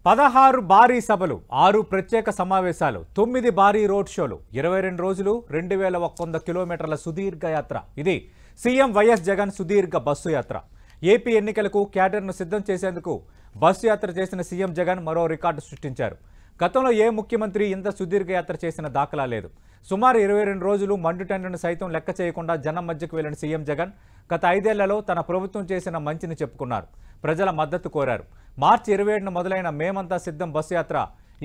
16 భారీ సభలు, 6 ప్రత్యేక సమావేశాలు, 9 భారీ రోడ్ షోలు, 22 రోజులు, 2100 కిలోమీటర్ల సుదీర్ఘ యాత్ర. ఇది సీఎం వైఎస్ జగన్ సుదీర్ఘ బస్సు యాత్ర. ఏపీ ఎన్నికలకు క్యాడర్ను సిద్ధం చేసేందుకు బస్సు యాత్ర చేసిన సీఎం జగన్ మరో రికార్డు సృష్టించారు. గతంలో ఏ ముఖ్యమంత్రి ఇంత సుదీర్ఘ యాత్ర చేసిన దాఖలా లేదు. సుమారు 22 రోజులు మండుటెండను సైతం లెక్క చేయకుండా జనం మధ్యకు వెళ్లిన సీఎం జగన్ గత 5 ఏళ్లలో తన ప్రభుత్వం చేసిన మంచిని చెప్పుకున్నారు. ప్రజల మద్దతు కోరారు. మార్చి 27న మొదలైన మేమంతా సిద్ధం బస్సు యాత్ర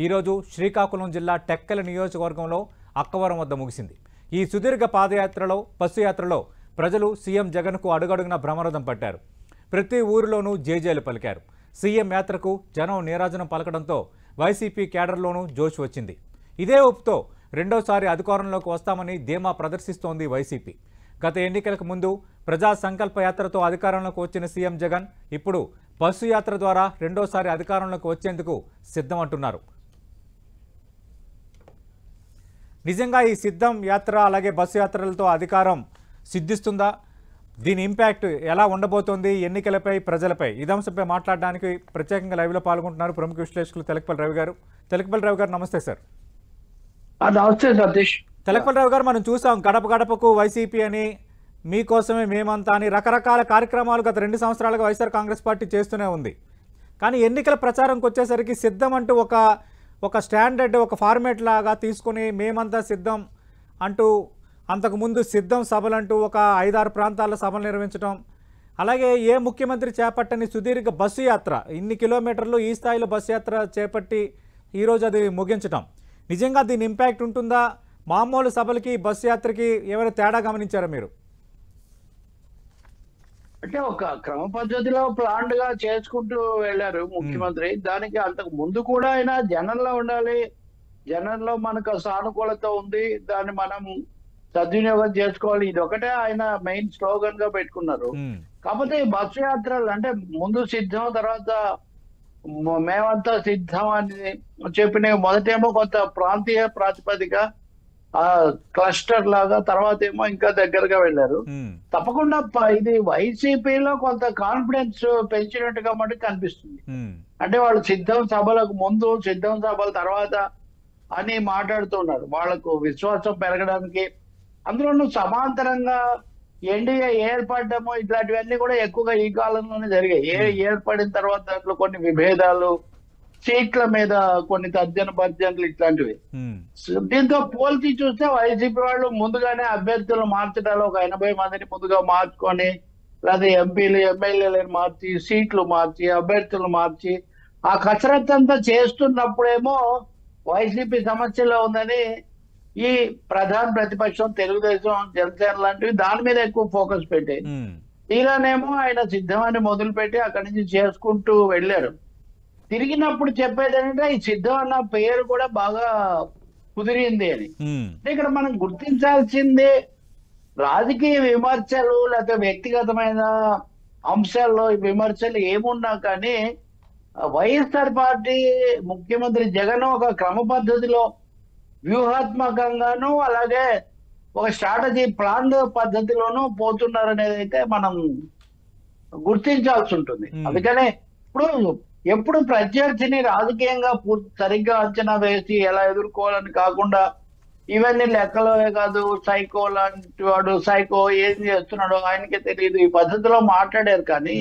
ఈరోజు శ్రీకాకుళం జిల్లా టెక్కల నియోజకవర్గంలో అక్కవరం వద్ద ముగిసింది. ఈ సుదీర్ఘ పాదయాత్రలో బస్సు యాత్రలో ప్రజలు సీఎం జగన్కు అడుగడుగున బ్రహ్మరథం పట్టారు. ప్రతి ఊరిలోనూ జేజేలు పలికారు. సీఎం యాత్రకు జనం నీరాజనం పలకడంతో వైసీపీ క్యాడర్లోనూ జోష్ వచ్చింది. ఇదే ఊపుతో రెండోసారి అధికారంలోకి వస్తామని ధీమా ప్రదర్శిస్తోంది వైసీపీ. గత ఎన్నికలకు ముందు ప్రజా సంకల్ప యాత్రతో అధికారంలోకి వచ్చిన సీఎం జగన్ ఇప్పుడు బస్సు యాత్ర ద్వారా రెండోసారి అధికారంలోకి వచ్చేందుకు సిద్ధమంటున్నారు. నిజంగా ఈ సిద్ధం యాత్ర అలాగే బస్సు యాత్రలతో అధికారం సిద్ధిస్తుందా? దీని ఇంపాక్ట్ ఎలా ఉండబోతోంది ఎన్నికలపై, ప్రజలపై? ఈ అంశంపై మాట్లాడడానికి ప్రత్యేకంగా లైవ్లో పాల్గొంటున్నారు ప్రముఖ విశ్లేషకులు తెలకపల్లి రవి గారు. తెలకపల్లి రవి గారు, నమస్తే సార్. నమస్తే సతీష్. తెలకపల్లి రవి గారు, మనం చూసాం గడప గడపకు వైసీపీ అని, మీకోసమే మేమంతా అని రకరకాల కార్యక్రమాలు గత 2 సంవత్సరాలుగా వైఎస్ఆర్ కాంగ్రెస్ పార్టీ చేస్తూనే ఉంది. కానీ ఎన్నికల ప్రచారంకి వచ్చేసరికి సిద్ధం అంటూ ఒక స్టాండర్డ్, ఒక ఫార్మేట్ లాగా తీసుకుని మేమంతా సిద్ధం అంటూ అంతకుముందు సిద్ధం సభలంటూ ఒక 5-6 ప్రాంతాల్లో సభలు నిర్వహించడం, అలాగే ఏ ముఖ్యమంత్రి చేపట్టని సుదీర్ఘ బస్సు యాత్ర, ఇన్ని కిలోమీటర్లు ఈ స్థాయిలో బస్సు యాత్ర చేపట్టి ఈరోజు అది ముగించడం. నిజంగా దీని ఇంపాక్ట్ ఉంటుందా? మామూలు సభలకి బస్సు యాత్రకి ఏమైనా తేడా గమనించారా మీరు? అంటే ఒక క్రమ పద్ధతిలో ప్లాన్డ్ గా చేసుకుంటూ వెళ్ళారు ముఖ్యమంత్రి. దానికి అంతకు ముందు కూడా ఆయన జనంలో ఉండాలి, జనంలో మనకు సానుకూలత ఉంది, దాన్ని మనం సద్వినియోగం చేసుకోవాలి, ఇది ఒకటే ఆయన మెయిన్ స్లోగన్ గా పెట్టుకున్నారు. కాకపోతే ఈ బస్సు యాత్రలు అంటే ముందు సిద్ధం, తర్వాత మేమంతా సిద్ధం అని చెప్పిన మొదటేమో కొంత ప్రాంతీయ ప్రాతిపదిక క్లస్టర్ లాగా, తర్వాత ఏమో ఇంకా దగ్గరగా వెళ్ళారు. తప్పకుండా ఇది వైసీపీలో కొంత కాన్ఫిడెన్స్ పెంచినట్టుగా మనకి కనిపిస్తుంది. అంటే వాళ్ళు సిద్ధం సభలకు ముందు, సిద్ధం సభల తర్వాత అని మాట్లాడుతున్నారు. వాళ్లకు విశ్వాసం పెరగడానికి, అందులోనూ సమాంతరంగా ఎన్డీఏ ఏర్పడము ఇట్లాంటివన్నీ కూడా ఎక్కువగా ఈ కాలంలోనే జరిగాయి. ఏర్పడిన తర్వాత దాంట్లో కొన్ని విభేదాలు, సీట్ల మీద కొన్ని తర్జనభర్జనలు ఇట్లాంటివి. దీంతో పోల్చి చూస్తే వైసీపీ వాళ్ళు ముందుగానే అభ్యర్థులు మార్చడాలు ఒక 80 మందిని ముందుగా మార్చుకొని, లేదా ఎంపీలు ఎమ్మెల్యేలను మార్చి, సీట్లు మార్చి, అభ్యర్థులు మార్చి ఆ కసరత్తు అంతా చేస్తున్నప్పుడేమో వైసీపీ సమస్యలో ఉందని ఈ ప్రధాన ప్రతిపక్షం తెలుగుదేశం, జనసేన లాంటివి దాని మీద ఎక్కువ ఫోకస్ పెట్టాయి. తీరానేమో ఆయన సిద్ధమని మొదలుపెట్టి అక్కడి నుంచి చేసుకుంటూ వెళ్ళారు. తిరిగినప్పుడు చెప్పేది ఏంటంటే ఈ సిద్ధం అన్న పేరు కూడా బాగా కుదిరింది అని. ఇక్కడ మనం గుర్తించాల్సింది రాజకీయ విమర్శలు లేకపోతే వ్యక్తిగతమైన అంశాల్లో విమర్శలు ఏమున్నా కానీ వైఎస్ఆర్ పార్టీ ముఖ్యమంత్రి జగన్ ఒక క్రమ పద్ధతిలో వ్యూహాత్మకంగాను అలాగే ఒక స్ట్రాటజీ ప్లాన్ పద్ధతిలోనూ పోతున్నారనేది అయితే మనం గుర్తించాల్సి ఉంటుంది. అందుకనే ఎప్పుడు ప్రత్యర్థిని రాజకీయంగా సరిగ్గా అంచనా వేసి ఎలా ఎదుర్కోవాలని కాకుండా ఇవన్నీ లెక్కలోనే కాదు, సైకో లాంటి వాడు, సైకో ఏం చేస్తున్నాడో ఆయనకే తెలియదు, ఈ పద్ధతిలో మాట్లాడారు. కానీ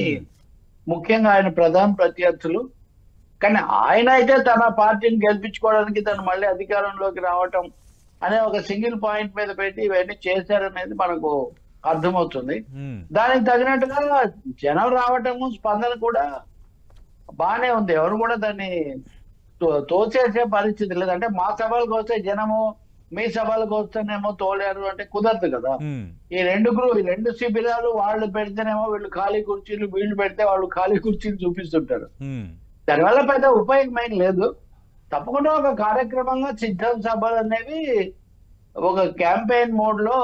ముఖ్యంగా ఆయన ప్రధాన ప్రత్యర్థులు, కానీ ఆయన అయితే తన పార్టీని గెలిపించుకోవడానికి తను మళ్ళీ అధికారంలోకి రావటం అనే ఒక సింగిల్ పాయింట్ మీద పెట్టి ఇవన్నీ చేశారనేది మనకు అర్థమవుతుంది. దానికి తగినట్టుగా జనం రావటము, స్పందన కూడా బానే ఉంది. ఎవరు కూడా దాన్ని తోచేసే పరిస్థితి లేదు. అంటే మా సభలకు వస్తే జనము, మీ సభలకు వస్తేనేమో తోలేరు అంటే కుదరదు కదా. ఈ రెండు శిబిరాలు, వాళ్ళు పెడితేనేమో వీళ్ళు ఖాళీ కుర్చీలు, వీళ్ళు పెడితే వాళ్ళు ఖాళీ కుర్చీలు చూపిస్తుంటారు. దానివల్ల పెద్ద ఉపయోగమైన లేదు. తప్పకుండా ఒక కార్యక్రమంగా సిద్ధం సభలు అనేవి ఒక క్యాంపెయిన్ మోడ్ లో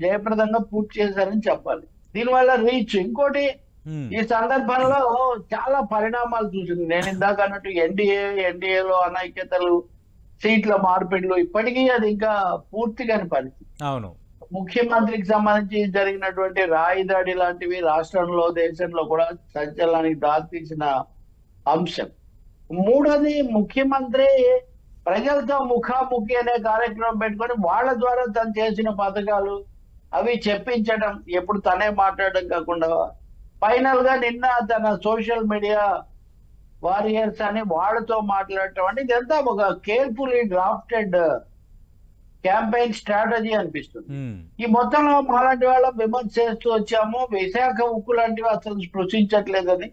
జయప్రదంగా పూర్తి చేశారని చెప్పాలి. దీనివల్ల రీచ్, ఇంకోటి ఈ సందర్భంలో చాలా పరిణామాలు చూసింది. నేను ఇందాక అన్నట్టు ఎన్డీఏలో అనైక్యతలు, సీట్ల మార్పిడులు, ఇప్పటికీ అది ఇంకా పూర్తి కాని పరిస్థితి. అవును, ముఖ్యమంత్రికి సంబంధించి జరిగినటువంటి రాయి దాడి లాంటివి రాష్ట్రంలో, దేశంలో కూడా సంచలనానికి దారితీసిన అంశం. మూడోది ముఖ్యమంత్రి ప్రజలతో ముఖాముఖి అనే కార్యక్రమం పెట్టుకొని వాళ్ళ ద్వారా తను చేసిన పథకాలు అవి చెప్పించడం, ఎప్పుడు తనే మాట్లాడడం కాకుండా ఫైనల్ గా నిన్న తన సోషల్ మీడియా వారియర్స్ అని వాళ్ళతో మాట్లాడటం అంటే ఇదంతా ఒక కేర్ఫుల్లీ డ్రాఫ్టెడ్ క్యాంపెయిన్ స్ట్రాటజీ అనిపిస్తుంది. ఈ మొత్తంలో మాలాంటి వాళ్ళ విమర్శ చేస్తూ వచ్చాము. విశాఖ ఉక్కు లాంటివి అసలు స్పృశించట్లేదని,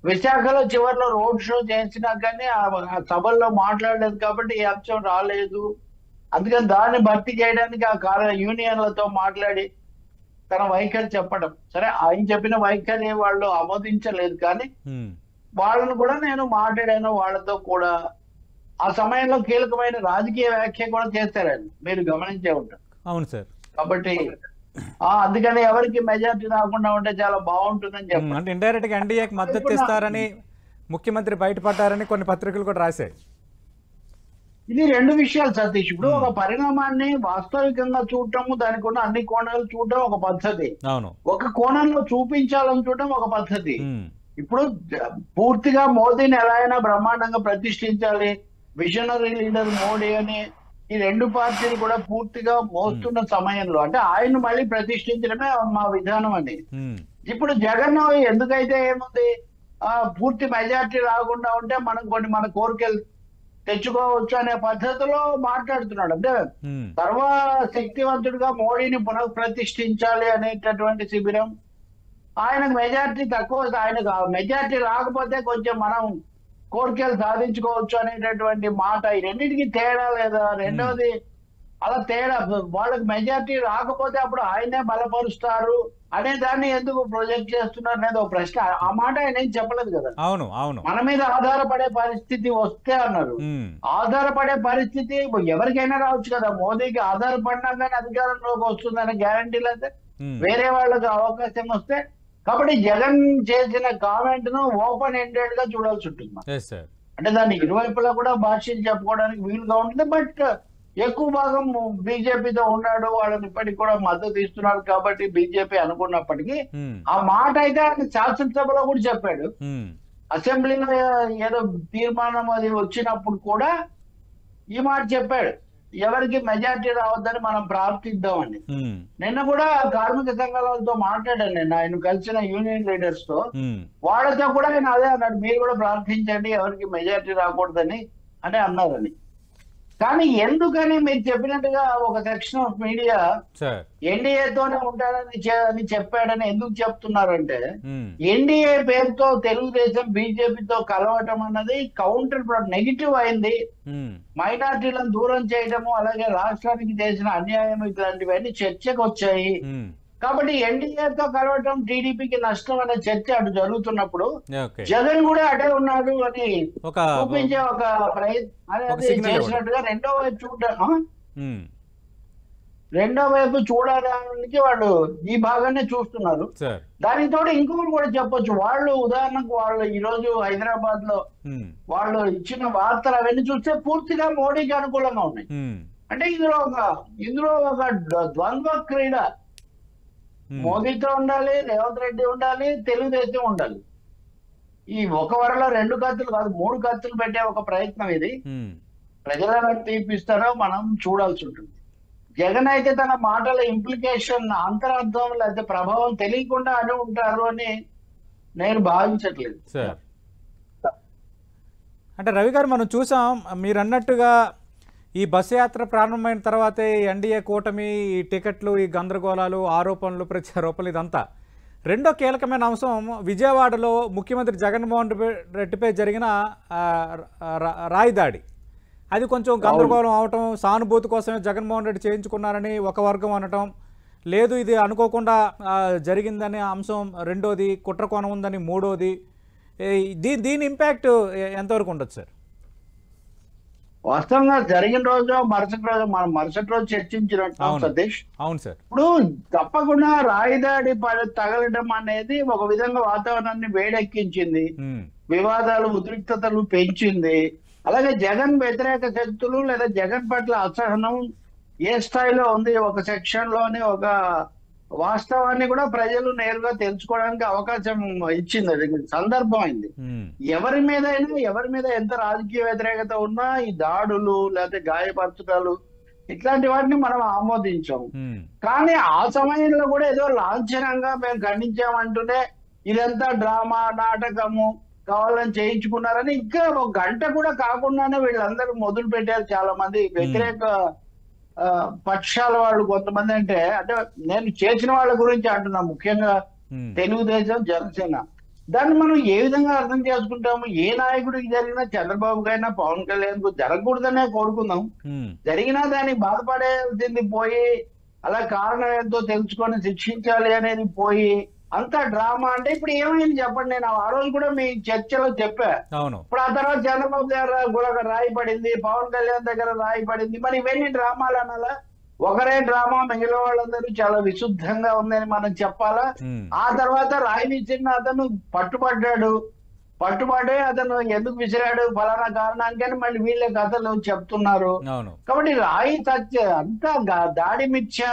విశాఖలో చివరిలో రోడ్ షో చేసినా కానీ ఆ సభల్లో మాట్లాడలేదు కాబట్టి ఈ అంశం రాలేదు. అందుకని దాన్ని భర్తీ చేయడానికి ఆ యూనియన్లతో మాట్లాడి తన వైఖరి చెప్పడం. సరే, ఆయన చెప్పిన వైఖరి వాళ్ళు ఆమోదించలేదు, కానీ వాళ్ళను కూడా నేను మాట్లాడాను. వాళ్ళతో కూడా ఆ సమయంలో కీలకమైన రాజకీయ వ్యాఖ్య కూడా చేశారండి, మీరు గమనించే ఉంటారు. అవును సార్. కాబట్టి అందుకని ఎవరికి మెజార్టీ రాకుండా ఉంటే చాలా బాగుంటుందని చెప్పారు. అంటే ఇండైరెక్ట్ గా ఎన్డీఏకి మద్దతు ఇస్తారని ముఖ్యమంత్రి బయటపడ్డారని కొన్ని పత్రికలు కూడా రాశాయి. ఇది రెండు విషయాలు సతీష్. ఇప్పుడు ఒక పరిణామాన్ని వాస్తవికంగా చూడటము, దానికి ఉన్న అన్ని కోణాలు చూడటం ఒక పద్ధతి. అవును. ఒక కోణంలో చూపించాలని చూడటం ఒక పద్ధతి. ఇప్పుడు పూర్తిగా మోదీని ఎలా అయినా బ్రహ్మాండంగా ప్రతిష్ఠించాలి, విజనరీ లీడర్ మోడీ అని ఈ రెండు పార్టీలు కూడా పూర్తిగా మోస్తున్న సమయంలో అంటే ఆయన మళ్ళీ ప్రతిష్ఠించడమే మా విధానం అని. ఇప్పుడు జగన్ ఎందుకైతే ఏముంది, పూర్తి మెజార్టీ రాకుండా ఉంటే మనం కొన్ని మన కోరికలు తెచ్చుకోవచ్చు అనే పద్ధతిలో మాట్లాడుతున్నాడు. అంటే సర్వశక్తివంతుడిగా మోడీని పునఃప్రతిష్ఠించాలి అనేటటువంటి శిబిరం. ఆయనకు మెజార్టీ తక్కువ, ఆయనకు మెజార్టీ రాకపోతే కొంచెం మనం కోరికలు సాధించుకోవచ్చు అనేటటువంటి మాట. ఈ రెండింటికి తేడా లేదా? రెండవది అలా తేడా, వాళ్ళకి మెజార్టీ రాకపోతే అప్పుడు ఆయనే బలపరుస్తారు అనే దాన్ని ఎందుకు ప్రొజెక్ట్ చేస్తున్నారు అనేది ఒక ప్రశ్న. ఆ మాట ఆయన ఏం చెప్పలేదు కదా. అవును అవును. మన మీద ఆధారపడే పరిస్థితి వస్తే అన్నారు. ఆధారపడే పరిస్థితి ఎవరికైనా రావచ్చు కదా. మోదీకి ఆధారపడినా కానీ అధికారంలోకి వస్తుందనే గ్యారంటీ లేదా? వేరే వాళ్ళకి అవకాశం వస్తే. కాబట్టి జగన్ చేసిన కామెంట్ ను ఓపెన్ ఎండెడ్ గా చూడాల్సి ఉంటుంది. అంటే దాన్ని ఇరువైపులా కూడా భాష్యం చెప్పుకోవడానికి వీలుగా ఉంటుంది. బట్ ఎక్కువ భాగం బీజేపీతో ఉన్నాడు, వాళ్ళని ఇప్పటికి కూడా మద్దతు ఇస్తున్నారు కాబట్టి బీజేపీ అనుకున్నప్పటికీ ఆ మాట అయితే ఆయన శాసనసభలో కూడా చెప్పాడు. అసెంబ్లీలో ఏదో తీర్మానం అది వచ్చినప్పుడు కూడా ఈ మాట చెప్పాడు, ఎవరికి మెజార్టీ రావద్దని మనం ప్రార్థిద్దామని. నిన్న కూడా కార్మిక సంఘాలతో మాట్లాడాను నేను, ఆయన కలిసిన యూనియన్ లీడర్స్ తో. వాళ్ళతో కూడా ఆయన అదే అన్నాడు, మీరు కూడా ప్రార్థించండి ఎవరికి మెజార్టీ రాకూడదని అని అన్నారని. కానీ ఎందుకని మీరు చెప్పినట్టుగా ఒక సెక్షన్ ఆఫ్ మీడియా ఎన్డీఏతోనే ఉంటాడని చెప్పాడని ఎందుకు చెప్తున్నారంటే, ఎన్డీఏ పేరుతో తెలుగుదేశం బీజేపీతో కలవటం అన్నది కౌంటర్ నెగిటివ్ అయింది. మైనార్టీలను దూరం చేయడము, అలాగే రాష్ట్రానికి చేసిన అన్యాయం ఇట్లాంటివన్నీ చర్చకు వచ్చాయి. కాబట్టి ఎన్డీఏతో కలవటం టీడీపీకి నష్టం అనే చర్చ అటు జరుగుతున్నప్పుడు జగన్ కూడా అటే ఉన్నాడు అని చూపించే ఒక ప్రయత్నం చేసినట్టుగా రెండో వైపు చూడడానికి వాళ్ళు ఈ భాగాన్ని చూస్తున్నారు. దానితో ఇంకొకటి కూడా చెప్పొచ్చు. వాళ్ళు ఉదాహరణకు వాళ్ళు ఈ రోజు హైదరాబాద్ లో వాళ్ళు ఇచ్చిన వార్తలు అవన్నీ చూస్తే పూర్తిగా మోడీకి అనుకూలంగా ఉన్నాయి. అంటే ఇందులో ఒక ద్వంద్వ క్రీడ. మోదీతో ఉండాలి, రేవంత్ రెడ్డి ఉండాలి, తెలుగుదేశం ఉండాలి. ఈ ఒక వరలో రెండు కత్తులు కాదు 3 కత్తులు పెట్టే ఒక ప్రయత్నం ఇది. ప్రజలను తీపిస్తారో మనం చూడాల్సి ఉంటుంది. జగన్ అయితే తన మాటల ఇంప్లికేషన్ అంతరార్థం లేకపోతే ప్రభావం తెలియకుండా అని ఉంటారు అని నేను భావించట్లేదు. అంటే రవి గారు, మనం చూసాం మీరు అన్నట్టుగా ఈ బస్సు యాత్ర ప్రారంభమైన తర్వాతే ఎన్డీఏ కూటమి, ఈ టికెట్లు, ఈ గందరగోళాలు, ఆరోపణలు, ప్రత్యారోపణలు, ఇదంతా. రెండో కీలకమైన అంశం విజయవాడలో ముఖ్యమంత్రి జగన్మోహన్ రెడ్డిపై జరిగిన రాయి దాడి. అది కొంచెం గందరగోళం అవటం, సానుభూతి కోసమే జగన్మోహన్ రెడ్డి చేయించుకున్నారని ఒక వర్గం అనటం, లేదు ఇది అనుకోకుండా జరిగిందనే అంశం రెండోది, కుట్ర కోణం ఉందని మూడోది. దీని ఇంపాక్ట్ ఎంతవరకు ఉండొచ్చు సార్? వాస్తవంగా జరిగిన రోజు మనం మరుసటి రోజు చర్చించినట్టు సతీష్. అవును సార్. ఇప్పుడు తప్పకుండా రాయిదాడి తగలడం అనేది ఒక విధంగా వాతావరణాన్ని వేడెక్కించింది, వివాదాలు ఉద్రిక్తతలు పెంచింది. అలాగే జగన్ వ్యతిరేక శక్తులు లేదా జగన్ పట్ల అసహనం ఏ స్థాయిలో ఉంది, ఒక సెక్షన్ లోని ఒక వాస్తవాన్ని కూడా ప్రజలు నేరుగా తెలుసుకోవడానికి అవకాశం ఇచ్చింది, అది సందర్భం అయింది. ఎవరి మీద ఎంత రాజకీయ వ్యతిరేకత ఉన్నా ఈ దాడులు లేకపోతే గాయపరచడాలు ఇట్లాంటి వాటిని మనం ఆమోదించాము. కానీ ఆ సమయంలో కూడా ఏదో లాంఛనంగా మేము ఖండించామంటూనే ఇదంతా డ్రామా నాటకము కావాలని చేయించుకున్నారని ఇంకా ఒక గంట కూడా కాకుండానే వీళ్ళందరూ మొదలు పెట్టారు. చాలా మంది వ్యతిరేక పక్షాల వాళ్ళు కొంతమంది, అంటే నేను చేసిన వాళ్ళ గురించి అంటున్నా, ముఖ్యంగా తెలుగుదేశం జనసేన. దాన్ని మనం ఏ విధంగా అర్థం చేసుకుంటాము? ఏ నాయకుడికి జరిగినా చంద్రబాబుకైనా పవన్ కళ్యాణ్ కు జరగకూడదనే కోరుకుందాం. జరిగినా దానికి బాధపడేది పోయి అలా కారణం ఏంటో తెలుసుకొని శిక్షించాలి అనేది పోయి అంతా డ్రామా అంటే ఇప్పుడు ఏమైంది చెప్పండి? నేను ఆ రోజు కూడా మీ చర్చలో చెప్పా. ఇప్పుడు ఆ తర్వాత చంద్రబాబు దగ్గర రాయి పడింది, పవన్ కళ్యాణ్ దగ్గర రాయి పడింది. మరి ఇవన్నీ డ్రామాలు అనాలా? ఒకరే డ్రామా, మిగిలిన వాళ్ళందరూ చాలా విశుద్ధంగా ఉందని మనం చెప్పాలా? ఆ తర్వాత రాయి విసిరిన అతను పట్టుబడే అతను ఎందుకు విసిరాడు ఫలానా కారణానికని మళ్ళీ వీళ్ళే కథలు చెప్తున్నారు. కాబట్టి రాయి అంతా దాడి మిథ్య,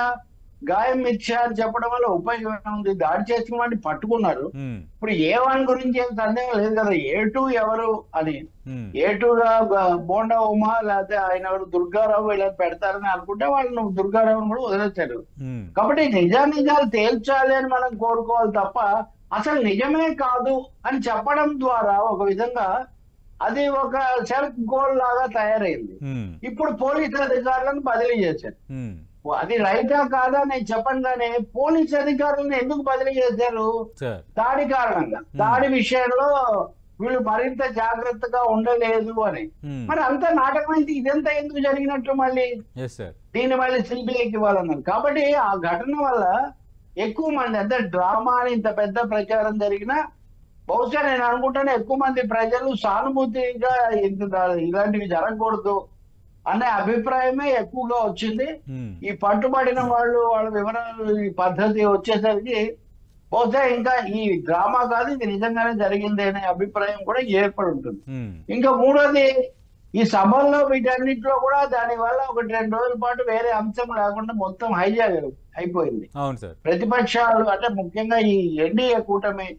గాయం మిథ్య అని చెప్పడం వల్ల ఉపయోగం ఉంది. దాడి చేసిన వాడిని పట్టుకున్నారు. ఇప్పుడు A1 గురించి ఏం సందేహం లేదు కదా, A2 ఎవరు అని. A2గా బోండా ఉమా లేకపోతే ఆయన ఎవరు దుర్గారావు ఇలా పెడతారని అనుకుంటే వాళ్ళను దుర్గారావుని కూడా వదిలేశారు. కాబట్టి నిజాలు తేల్చాలి అని మనం కోరుకోవాలి తప్ప అసలు నిజమే కాదు అని చెప్పడం ద్వారా ఒక విధంగా అది ఒక సెల్ఫ్ గోల్ లాగా తయారైంది. ఇప్పుడు పోలీసు అధికారులను బదిలీ చేశారు. అది రైటా కాదా నేను చెప్పను, కానీ పోలీస్ అధికారులను ఎందుకు బదిలీ చేశారు? దాడి కారణంగా. దాడి విషయంలో వీళ్ళు మరింత జాగ్రత్తగా ఉండలేదు అని. మరి అంత నాటకమైతే ఇదంతా ఎందుకు జరిగినట్లు మళ్ళీ దీన్ని మళ్ళీ సిబిఐకి ఇవ్వాలన్నారు. కాబట్టి ఆ ఘటన వల్ల ఎక్కువ మంది, అంటే డ్రామా అని ఇంత పెద్ద ప్రచారం జరిగినా బహుశా నేను అనుకుంటానే ఎక్కువ మంది ప్రజలు సానుభూతిగా ఇలాంటివి జరగకూడదు అనే అభిప్రాయమే ఎక్కువగా వచ్చింది. ఈ పట్టుబడిన వాళ్ళ వివరాలు ఈ పద్ధతి వచ్చేసరికి బహుశా ఇంకా ఈ డ్రామా కాదు, ఇది నిజంగానే జరిగింది అనే అభిప్రాయం కూడా ఏర్పడి ఉంటుంది. ఇంకా మూడోది, ఈ సభల్లో వీటన్నిటిలో కూడా దాని వల్ల 1-2 రోజుల పాటు వేరే అంశం లేకుండా మొత్తం హైజాక్ అయిపోయింది. ప్రతిపక్షాలు అంటే ముఖ్యంగా ఈ ఎన్డీఏ కూటమి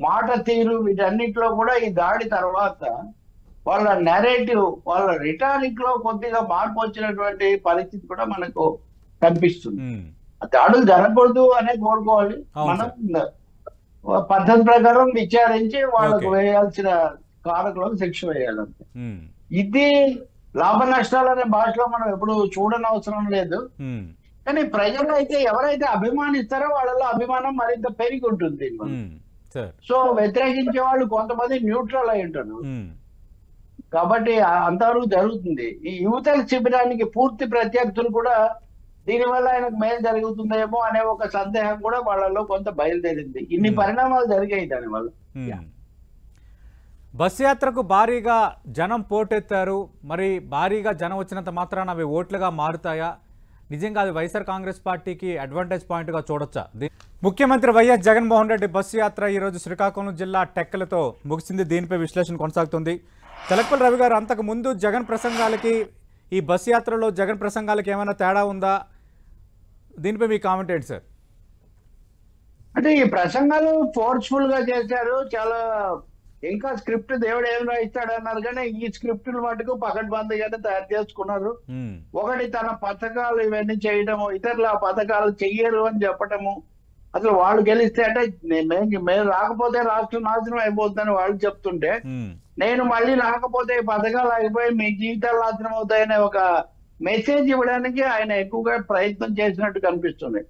మాట తీరు వీటన్నిటిలో కూడా ఈ దాడి తర్వాత వాళ్ళ నెరేటివ్, వాళ్ళ రిటారిక్ లో కొద్దిగా మార్పు వచ్చినటువంటి పరిస్థితి కూడా మనకు కనిపిస్తుంది. దాడులు జరగకూడదు అనే కోరుకోవాలి. మనం పద్ధతి ప్రకారం విచారించి వాళ్ళకు వేయాల్సిన కారకులకు శిక్ష వేయాలంటే. ఇది లాభ నష్టాలు అనే భాషలో మనం ఎప్పుడు చూడనవసరం లేదు. కానీ ప్రజలు అయితే ఎవరైతే అభిమానిస్తారో వాళ్ళలో అభిమానం మరింత పెరిగి ఉంటుంది. సో వ్యతిరేకించే వాళ్ళు కొంతమంది న్యూట్రల్ అయి ఉంటారు. కాబట్టి అంతవరకు జరుగుతుంది. ఈ యువతల శిబిరానికి పూర్తి ప్రత్యర్థులు కూడా దీనివల్ల ఆయనకు మేలు జరుగుతుందేమో అనే ఒక సందేహం కూడా వాళ్ళలో కొంత బయలుదేరింది. ఇన్ని పరిణామాలు జరిగాయి దానివల్ల. బస్ యాత్రకు భారీగా జనం పోటెత్తారు. మరి భారీగా జనం వచ్చినంత మాత్రాన అవి ఓట్లుగా మారుతాయా? నిజంగా అది వైఎస్ఆర్ కాంగ్రెస్ పార్టీకి అడ్వాంటేజ్ పాయింట్గా చూడొచ్చా? ముఖ్యమంత్రి వైఎస్ జగన్మోహన్ రెడ్డి బస్సు యాత్ర ఈరోజు శ్రీకాకుళం జిల్లా టెక్కలతో ముగిసింది. దీనిపై విశ్లేషణ కొనసాగుతుంది. తెలకపల్లి రవి గారు, అంతకు ముందు జగన్ ప్రసంగాలకి ఈ బస్సు యాత్రలో జగన్ ప్రసంగాలకి ఏమైనా తేడా ఉందా? దీనిపై మీ కామెంట్ ఏంటి సార్? అంటే ఈ ప్రసంగాలు ఫోర్స్ఫుల్ గా చేశారు. చాలా ఇంకా స్క్రిప్ట్ దేవుడు ఏం రాయిస్తాడు అన్నారు, కానీ ఈ స్క్రిప్టులు మటుకు పకడ్బందీగానే తయారు చేసుకున్నారు. ఒకటి, తన పథకాలు ఇవన్నీ చేయడము, ఇతరుల పథకాలు చెయ్యరు అని చెప్పటము. అసలు వాళ్ళు గెలిస్తే అంటే మేము రాకపోతే రాష్ట్రం నాశనం అయిపోతుందని వాళ్ళు చెప్తుంటే, నేను మళ్ళీ రాకపోతే పథకాలు అయిపోయి మీ జీవితాలు నాశనం అవుతాయనే ఒక మెసేజ్ ఇవ్వడానికి ఆయన ఎక్కువగా ప్రయత్నం చేసినట్టు కనిపిస్తుంది.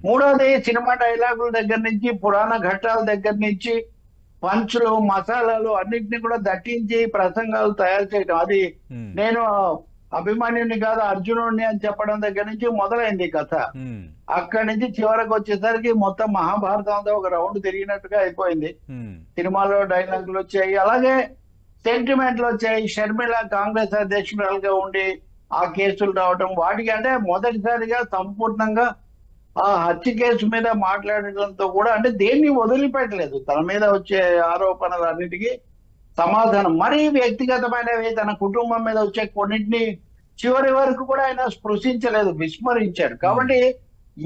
మూడోది, సినిమా డైలాగుల దగ్గర నుంచి పురాణ ఘట్టాల దగ్గర నుంచి పంచులు మసాలాలు అన్నింటినీ కూడా దట్టించి ప్రసంగాలు తయారు చేయడం. అది నేను అభిమన్యుని కాదు అర్జునుడిని అని చెప్పడం దగ్గర నుంచి మొదలైంది కథ. అక్కడి నుంచి చివరకు వచ్చేసరికి మొత్తం మహాభారతంతో ఒక రౌండ్ తిరిగినట్టుగా అయిపోయింది. సినిమాలో డైలాగులు వచ్చాయి, అలాగే సెంటిమెంట్లు వచ్చాయి. షర్మిల కాంగ్రెస్ అధ్యక్షురాలుగా ఉండి ఆ కేసులు రావటం, వాటికి అంటే మొదటిసారిగా సంపూర్ణంగా ఆ హత్య కేసు మీద మాట్లాడటంతో కూడా అంటే దేన్ని వదిలిపెట్టలేదు. తన మీద వచ్చే ఆరోపణలన్నిటికీ సమాధానం, మరీ వ్యక్తిగతమైనవి తన కుటుంబం మీద వచ్చే కొన్నింటిని చివరి వరకు కూడా ఆయన స్పృశించలేదు, విస్మరించాడు. కాబట్టి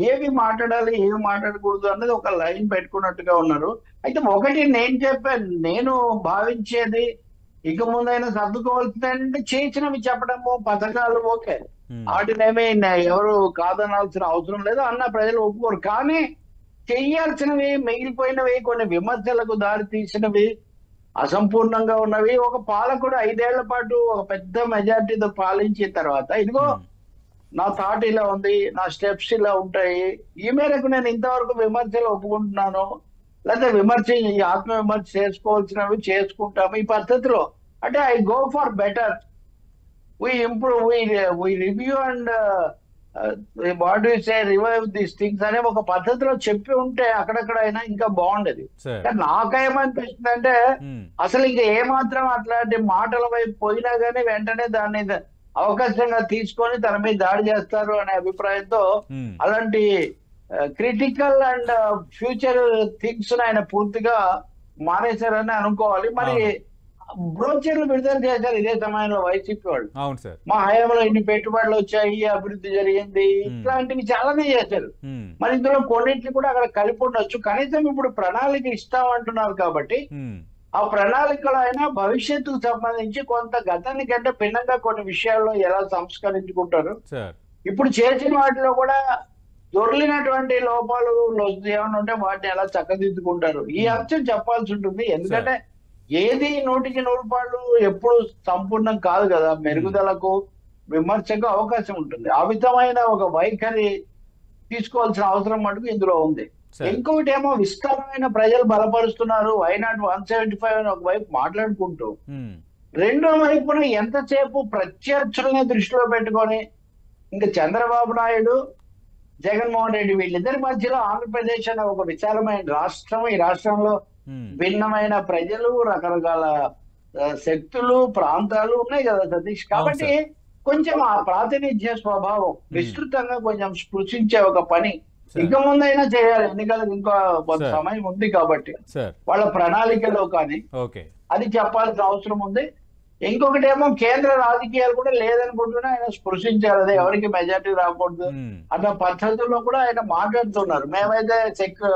ఏవి మాట్లాడాలి ఏవి మాట్లాడకూడదు అన్నది ఒక లైన్ పెట్టుకున్నట్టుగా ఉన్నారు. అయితే ఒకటి నేను చెప్పాను, నేను భావించేది ఇక ముందైనా సర్దుకోవాల్సిందంటే చేసినవి చెప్పడము, పథకాలు ఓకే, వాటినేమి ఎవరు కాదనాల్సిన అవసరం లేదు, అన్న ప్రజలు ఒప్పుకోరు. కానీ చెయ్యాల్సినవి, మిగిలిపోయినవి, కొన్ని విమర్శలకు దారి తీసినవి, అసంపూర్ణంగా ఉన్నవి, ఒక పాలకుడు 5 ఏళ్ల పాటు ఒక పెద్ద మెజార్టీతో పాలించిన తర్వాత ఇదిగో నా థాట్ ఇలా ఉంది, నా స్టెప్స్ ఇలా ఉంటాయి, ఈ మేరకు నేను ఇంతవరకు విమర్శలు ఒప్పుకుంటున్నాను, లేకపోతే ఈ ఆత్మ విమర్శ చేసుకోవాల్సినవి చేసుకుంటాము, ఈ పద్ధతిలో అంటే I go for better, we improve, we review and what you say revive these things అనే ఒక పద్ధతిలో చెప్పి ఉంటే అక్కడక్కడ అయినా ఇంకా బాగుండేది. నాకేమనిపిస్తుంది అంటే అసలు ఇంకా ఏమాత్రం అట్లాంటి మాటల వైపు పోయినా గానీ వెంటనే దాన్ని అవకాశంగా తీసుకొని తన మీద దాడి చేస్తారు అనే అభిప్రాయంతో అలాంటి క్రిటికల్ అండ్ ఫ్యూచర్ థింగ్స్ ఆయన పూర్తిగా మానేశారని అనుకోవాలి. మరి బ్రోచర్లు విడుదల చేశారు ఇదే సమయంలో వైసీపీ వాళ్ళు. అవును సార్, మా హయాంలో ఇన్ని పెట్టుబడులు వచ్చాయి, అభివృద్ధి జరిగింది, ఇట్లాంటివి చాలానే చేశారు. మరి ఇందులో కొన్నింటిని కూడా అక్కడ కలిపి ఉండొచ్చు. కనీసం ఇప్పుడు ప్రణాళిక ఇస్తామంటున్నారు కాబట్టి ఆ ప్రణాళికలో అయినా భవిష్యత్తుకు సంబంధించి కొంత గతాన్ని కంటే భిన్నంగా కొన్ని విషయాల్లో ఎలా సంస్కరించుకుంటారు, ఇప్పుడు చేసిన వాటిలో కూడా దొర్లినటువంటి లోపాలు ఏమైనా ఉంటే వాటిని ఎలా చక్కదిద్దుకుంటారు, ఈ అంశం చెప్పాల్సి ఉంటుంది. ఎందుకంటే ఏది 100కి 100 ఎప్పుడు సంపూర్ణం కాదు కదా, మెరుగుదలకు విమర్శకు అవకాశం ఉంటుంది. ఆ విధమైన ఒక వైఖరి తీసుకోవాల్సిన అవసరం మటుకు ఇందులో ఉంది. ఇంకొకటి ఏమో విస్తారమైన ప్రజలు బలపరుస్తున్నారు, వైనాట్ 175 అని ఒకవైపు మాట్లాడుకుంటూ, రెండో వైపున ఎంతసేపు ప్రత్యర్థులని దృష్టిలో పెట్టుకొని ఇంకా చంద్రబాబు నాయుడు, జగన్మోహన్ రెడ్డి వీళ్ళిద్దరి మధ్యలో ఆంధ్రప్రదేశ్ అనే ఒక విశాలమైన రాష్ట్రం, ఈ రాష్ట్రంలో భిన్నమైన ప్రజలు, రకరకాల శక్తులు, ప్రాంతాలు ఉన్నాయి కదా సతీష్. కాబట్టి కొంచెం ఆ ప్రాతినిధ్య స్వభావం విస్తృతంగా కొంచెం స్పృశించే ఒక పని ఇక ముందైనా చేయాలి. ఎన్నికలకు ఇంకా కొంత సమయం ఉంది కాబట్టి వాళ్ళ ప్రణాళికలో కానీ అది చెప్పాల్సిన అవసరం ఉంది. ఇంకొకటి ఏమో కేంద్ర రాజకీయాలు కూడా లేదనుకుంటున్నా ఆయన స్పృశించారు, అదే ఎవరికి మెజార్టీ రాకూడదు అన్న పద్ధతుల్లో కూడా ఆయన మాట్లాడుతున్నారు. మేమైతే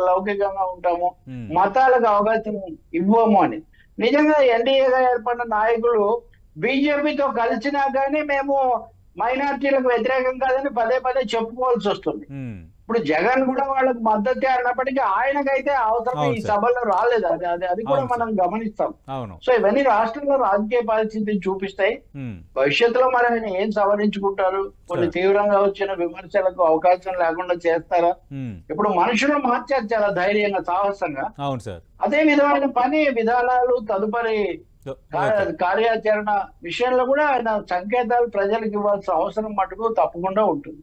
లౌకికంగా ఉంటాము, మతాలకు అవకాశం ఇవ్వము అని. నిజంగా ఎన్డీఏగా ఏర్పడిన నాయకులు బీజేపీతో కలిసినా కానీ మేము మైనార్టీలకు వ్యతిరేకం కాదని పదే పదే చెప్పుకోవాల్సి వస్తుంది. ఇప్పుడు జగన్ కూడా వాళ్ళకి మద్దతే అన్నప్పటికీ ఆయనకైతే అవసరం ఈ సభలో రాలేదు. అది కూడా మనం గమనిస్తాం. సో ఇవన్నీ రాష్ట్రంలో రాజకీయ పరిస్థితిని చూపిస్తాయి. భవిష్యత్తులో మరి ఆయన ఏం సవరించుకుంటారు, కొన్ని తీవ్రంగా వచ్చిన విమర్శలకు అవకాశం లేకుండా చేస్తారా, ఇప్పుడు మనుషులు మార్చారు చాలా ధైర్యంగా, సాహసంగా. అదే విధమైన పని విధానాలు తదుపరి కార్యాచరణ విషయంలో కూడా ఆయన సంకేతాలు ప్రజలకు ఇవ్వాల్సిన అవసరం మటుకు తప్పకుండా ఉంటుంది.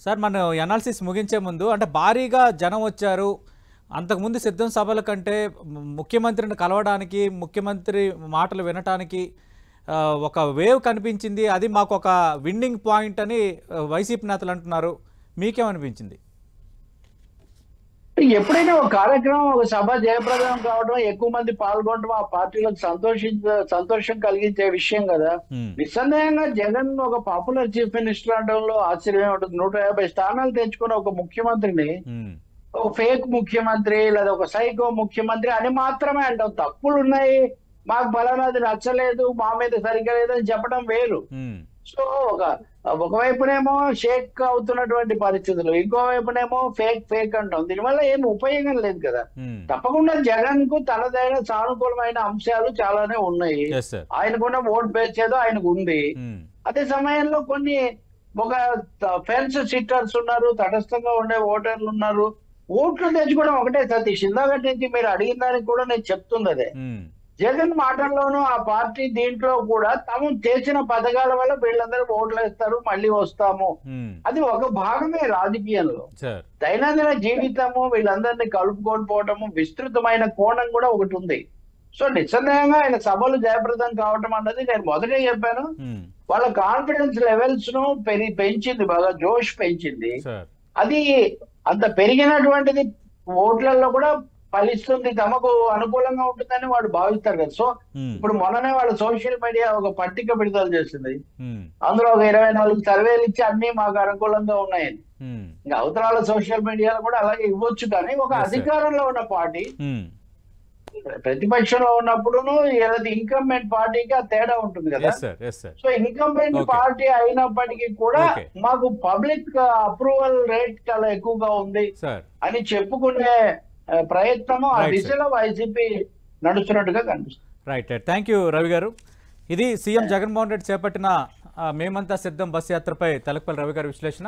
సార్, మనం అనాలిసిస్ ముగించే ముందు అంటే భారీగా జనం వచ్చారు, అంతకుముందు సిద్ధం సభల కంటే ముఖ్యమంత్రిని కలవడానికి, ముఖ్యమంత్రి మాటలు వినటానికి ఒక వేవ్ కనిపించింది, అది మాకు ఒక విన్నింగ్ పాయింట్ అని వైసీపీ నేతలు అంటున్నారు. మీకేమనిపించింది? ఎప్పుడైనా ఒక కార్యక్రమం, ఒక సభ జయప్రదం కావడం, ఎక్కువ మంది పాల్గొనడం ఆ పార్టీలకు సంతోషం కలిగించే విషయం కదా. నిస్సందేహంగా జగన్ ఒక పాపులర్ చీఫ్ మినిస్టర్ అనడంలో ఆశ్చర్యం ఉంటుంది. 150 స్థానాలు తెచ్చుకున్న ఒక ముఖ్యమంత్రిని ఒక ఫేక్ ముఖ్యమంత్రి లేదా ఒక సైకో ముఖ్యమంత్రి అని మాత్రమే అంటాం. తప్పులు ఉన్నాయి, మాకు బలనాది నచ్చలేదు, మా మీద సరిగ్గా లేదని చెప్పడం వేరు. సో ఒకవైపునేమో షేక్ అవుతున్నటువంటి పరిస్థితులు, ఇంకోవైపునేమో ఫేక్ అంటాం. దీనివల్ల ఏమి ఉపయోగం లేదు కదా. తప్పకుండా జగన్ కు తనదైన సానుకూలమైన అంశాలు చాలానే ఉన్నాయి. ఆయనకున్న ఓట్ బేస్ ఏదో ఆయనకు ఉంది. అదే సమయంలో కొన్ని ఒక ఫెన్స్ సిట్టర్స్ ఉన్నారు, తటస్థంగా ఉండే ఓటర్లు ఉన్నారు. ఓట్లు తెచ్చుకోవడం ఒకటే సతీష్, ఇందాక నుంచి మీరు అడిగిన దానికి కూడా నేను చెప్తుంది అదే. జగన్ మాటల్లోనూ ఆ పార్టీ దీంట్లో కూడా తాము చేసిన పథకాల వల్ల వీళ్ళందరూ ఓట్లు వేస్తారు, మళ్ళీ వస్తాము, అది ఒక భాగమే రాజకీయంలో. దైనందిన జీవితము, వీళ్ళందరినీ కలుపుకొని పోవటము, విస్తృతమైన కోణం కూడా ఒకటి ఉంది. సో నిస్సందేహంగా ఆయన సభలు జయప్రదం కావటం అన్నది నేను మొదటే చెప్పాను, వాళ్ళ కాన్ఫిడెన్స్ లెవెల్స్ ను పెంచింది, బాగా జోష్ పెంచింది. అది అంత పెరిగినటువంటిది ఓట్లలో కూడా ఫలిస్తుంది, తమకు అనుకూలంగా ఉంటుందని వాడు భావిస్తారు కదా. సో ఇప్పుడు మొన్ననే వాళ్ళ సోషల్ మీడియా ఒక పట్టిక విడుదల చేసింది, అందులో ఒక 24 సర్వేలు ఇచ్చి అన్ని మాకు అనుకూలంగా ఉన్నాయని. ఇంకా అవతరాల సోషల్ మీడియాలో కూడా అలాగే ఇవ్వచ్చు. కానీ ఒక అధికారంలో ఉన్న పార్టీ ప్రతిపక్షంలో ఉన్నప్పుడును ఏదైతే ఇన్కంబెంట్ పార్టీకి ఆ తేడా ఉంటుంది కదా. సో ఇన్కంబెంట్ పార్టీ అయినప్పటికీ కూడా మాకు పబ్లిక్ అప్రూవల్ రేట్ చాలా ఎక్కువగా ఉంది అని చెప్పుకునే ప్రయత్నము ఆ దిశలో వైసీపీ నడుస్తున్నట్టుగా కనిపిస్తుంది. రైట్. థ్యాంక్ యూ రవి గారు. ఇది సీఎం జగన్మోహన్ రెడ్డి చేపట్టిన మేమంతా సిద్ధం బస్ యాత్రపై తలపల్లి రవి గారి విశ్లేషణ.